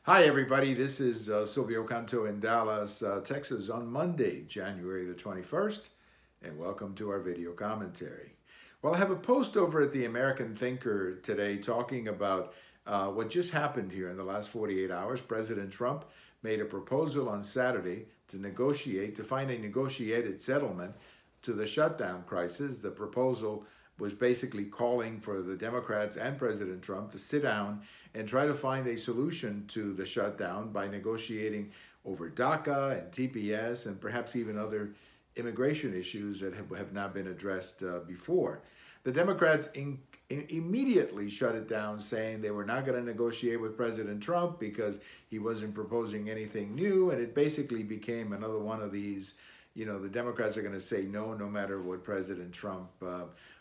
Hi, everybody. This is Silvio Canto in Dallas, Texas on Monday, January the 21st, and welcome to our video commentary. Well, I have a post over at the American Thinker today talking about what just happened here in the last 48 hours. President Trump made a proposal on Saturday to find a negotiated settlement to the shutdown crisis. The proposal was basically calling for the Democrats and President Trump to sit down and try to find a solution to the shutdown by negotiating over DACA and TPS and perhaps even other immigration issues that have not been addressed before. The Democrats immediately shut it down, saying they were not going to negotiate with President Trump because he wasn't proposing anything new, and it basically became another one of these, the Democrats are going to say no matter what President Trump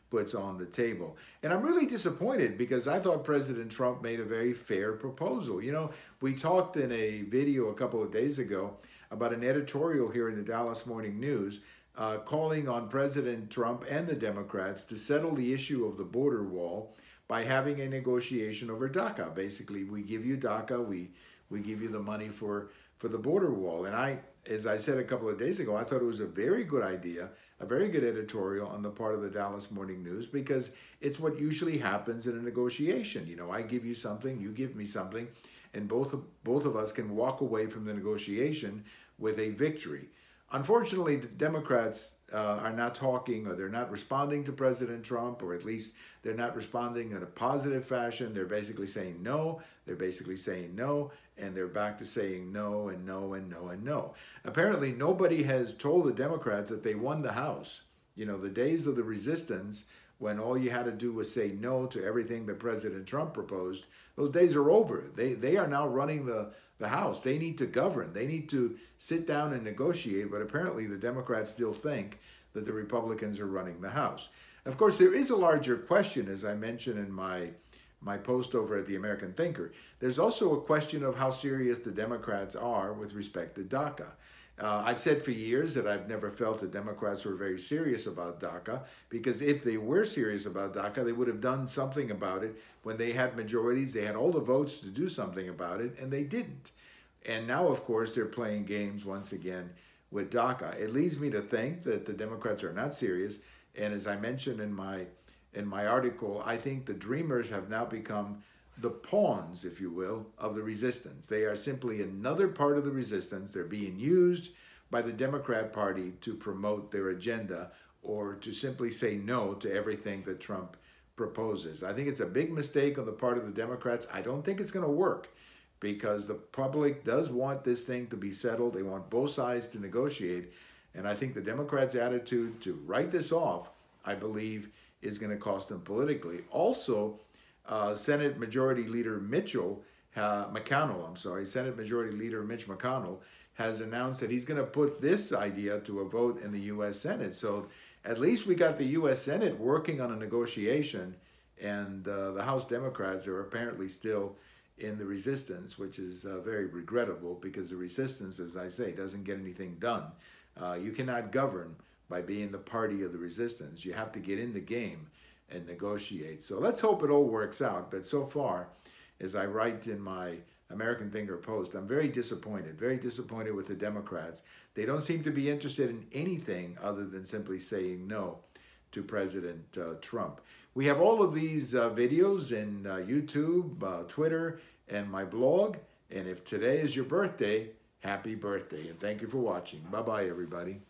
puts on the table. And I'm really disappointed because I thought President Trump made a very fair proposal. We talked in a video a couple of days ago about an editorial here in the Dallas Morning News calling on President Trump and the Democrats to settle the issue of the border wall by having a negotiation over DACA. Basically, we give you DACA, we give you the money for the border wall. And as I said a couple of days ago, I thought it was a very good idea, a very good editorial on the part of the Dallas Morning News, because it's what usually happens in a negotiation. I give you something, you give me something, and both of us can walk away from the negotiation with a victory. Unfortunately, the Democrats are not talking, or they're not responding to President Trump, or at least they're not responding in a positive fashion. They're basically saying no, and they're back to saying no and no and no and no. Apparently, nobody has told the Democrats that they won the House. The days of the resistance, when all you had to do was say no to everything that President Trump proposed, those days are over. They are now running the House. They need to govern. They need to sit down and negotiate, but apparently the Democrats still think that the Republicans are running the House. Of course, there is a larger question, as I mentioned in my post over at the American Thinker. There's also a question of how serious the Democrats are with respect to DACA. I've said for years that I've never felt the Democrats were very serious about DACA, because if they were serious about DACA, they would have done something about it when they had majorities. They had all the votes to do something about it, and they didn't. And now, of course, they're playing games once again with DACA. It leads me to think that the Democrats are not serious. And as I mentioned in my article, I think the Dreamers have now become the pawns, if you will, of the resistance. They are simply another part of the resistance. They're being used by the Democrat Party to promote their agenda, or to simply say no to everything that Trump proposes. I think it's a big mistake on the part of the Democrats. I don't think it's going to work, because the public does want this thing to be settled. They want both sides to negotiate. And I think the Democrats' attitude to write this off, I believe, is going to cost them politically. Also, Senate Majority Leader Mitch McConnell has announced that he's going to put this idea to a vote in the U.S. Senate. So at least we got the U.S. Senate working on a negotiation, and the House Democrats are apparently still in the resistance, which is very regrettable, because the resistance, as I say, doesn't get anything done. You cannot govern by being the party of the resistance. You have to get in the game and negotiate. So let's hope it all works out. But so far, as I write in my American Thinker post, I'm very disappointed with the Democrats. They don't seem to be interested in anything other than simply saying no to President Trump. We have all of these videos in YouTube, Twitter, and my blog. And if today is your birthday, happy birthday. And thank you for watching. Bye-bye, everybody.